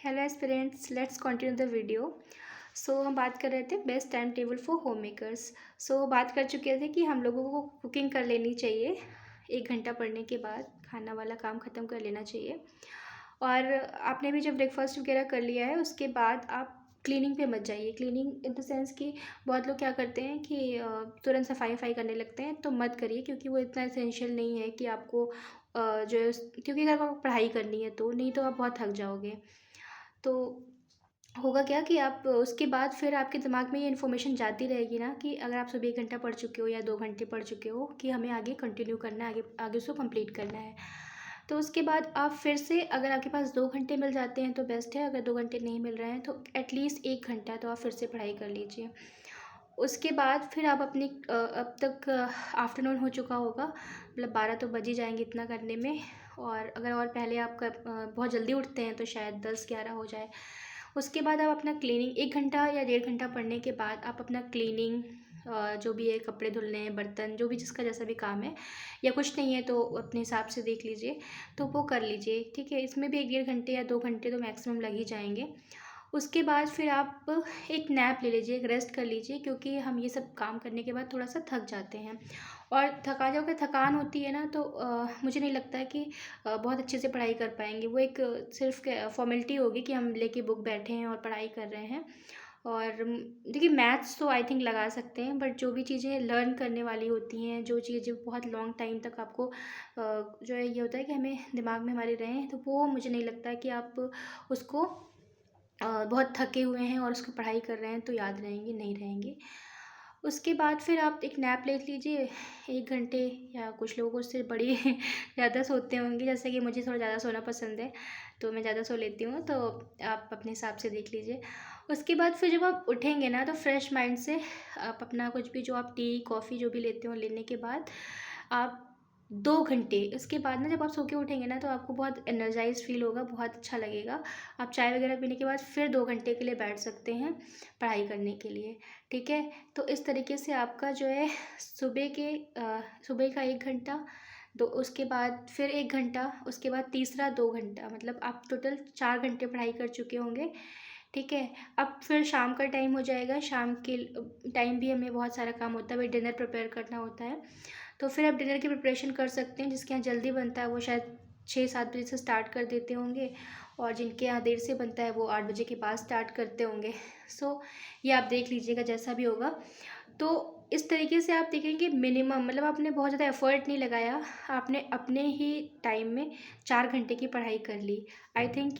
Hello aspirants, let's continue the video. हम बात कर रहे थे best time table for home makers. बात कर चुके थे कि हम लोगों को कुकिंग कर लेनी चाहिए 1 घंटा पढ़ने के बाद, खाना वाला काम ख़त्म कर लेना चाहिए। और आपने भी जब ब्रेकफास्ट वगैरह कर लिया है उसके बाद आप क्लीनिंग पे मत जाइए। क्लीनिंग इन द सेंस कि बहुत लोग क्या करते हैं कि तुरंत सफाई वफाई करने लगते हैं, तो मत करिए क्योंकि वो इतना एसेंशियल नहीं है कि आपको जो है, क्योंकि अगर आपको पढ़ाई करनी है तो नहीं तो आप बहुत थक जाओगे। तो होगा क्या कि आप उसके बाद फिर आपके दिमाग में ये इन्फॉर्मेशन जाती रहेगी ना कि अगर आप सुबह 1 घंटा पढ़ चुके हो या 2 घंटे पढ़ चुके हो कि हमें आगे कंटिन्यू करना है, आगे आगे उसको कंप्लीट करना है। तो उसके बाद आप फिर से, अगर आपके पास 2 घंटे मिल जाते हैं तो बेस्ट है, अगर 2 घंटे नहीं मिल रहे हैं तो एटलीस्ट 1 घंटा तो आप फिर से पढ़ाई कर लीजिए। उसके बाद फिर आप अपनी अब तक आफ्टरनून हो चुका होगा, मतलब 12 तो बज ही जाएंगे इतना करने में। और अगर और पहले आप बहुत जल्दी उठते हैं तो शायद 10-11 हो जाए। उसके बाद आप अपना क्लीनिंग 1 घंटा या 1.5 घंटा पढ़ने के बाद आप अपना क्लीनिंग, जो भी है, कपड़े धुलने हैं, बर्तन, जो भी जिसका जैसा भी काम है, या कुछ नहीं है तो अपने हिसाब से देख लीजिए, तो वो कर लीजिए। ठीक है, इसमें भी 1-1.5 घंटे या 2 घंटे तो मैक्सिमम लग ही जाएंगे। उसके बाद फिर आप एक नैप ले लीजिए, एक रेस्ट कर लीजिए, क्योंकि हम ये सब काम करने के बाद थोड़ा सा थक जाते हैं। और थका जाओगे, थकान होती है ना, तो मुझे नहीं लगता है कि बहुत अच्छे से पढ़ाई कर पाएंगे। वो एक सिर्फ फॉर्मेलिटी होगी कि हम लेके बुक बैठे हैं और पढ़ाई कर रहे हैं। और देखिए, मैथ्स तो आई थिंक लगा सकते हैं, बट जो भी चीज़ें लर्न करने वाली होती हैं, जो चीज़ें बहुत लॉन्ग टाइम तक आपको जो है ये होता है कि हमें दिमाग में हमारे रहें, तो वो मुझे नहीं लगता है कि आप उसको बहुत थके हुए हैं और उसकी पढ़ाई कर रहे हैं तो याद रहेंगे, नहीं रहेंगे। उसके बाद फिर आप एक नैप ले लीजिए 1 घंटे, या कुछ लोगों को उससे बड़ी ज़्यादा सोते होंगे, जैसे कि मुझे थोड़ा ज़्यादा सोना पसंद है तो मैं ज़्यादा सो लेती हूँ, तो आप अपने हिसाब से देख लीजिए। उसके बाद फिर जब आप उठेंगे ना तो फ्रेश माइंड से आप अपना कुछ भी, जो आप टी कॉफ़ी जो भी लेते हो, लेने के बाद आप 2 घंटे, उसके बाद ना जब आप सो के उठेंगे ना तो आपको बहुत एनर्जाइज फील होगा, बहुत अच्छा लगेगा। आप चाय वगैरह पीने के बाद फिर 2 घंटे के लिए बैठ सकते हैं पढ़ाई करने के लिए। ठीक है, तो इस तरीके से आपका जो है सुबह का 1 घंटा, दो, उसके बाद फिर 1 घंटा, उसके बाद तीसरा 2 घंटा, मतलब आप टोटल 4 घंटे पढ़ाई कर चुके होंगे। ठीक है, अब फिर शाम का टाइम हो जाएगा। शाम के टाइम भी हमें बहुत सारा काम होता है, भाई डिनर प्रिपेयर करना होता है, तो फिर आप डिनर की प्रिपरेशन कर सकते हैं। जिसके यहाँ जल्दी बनता है वो शायद 6-7 बजे से स्टार्ट कर देते होंगे, और जिनके यहाँ देर से बनता है वो 8 बजे के बाद स्टार्ट करते होंगे। ये आप देख लीजिएगा जैसा भी होगा। तो इस तरीके से आप देखेंगे मिनिमम, मतलब आपने बहुत ज़्यादा एफर्ट नहीं लगाया, आपने अपने ही टाइम में 4 घंटे की पढ़ाई कर ली। I think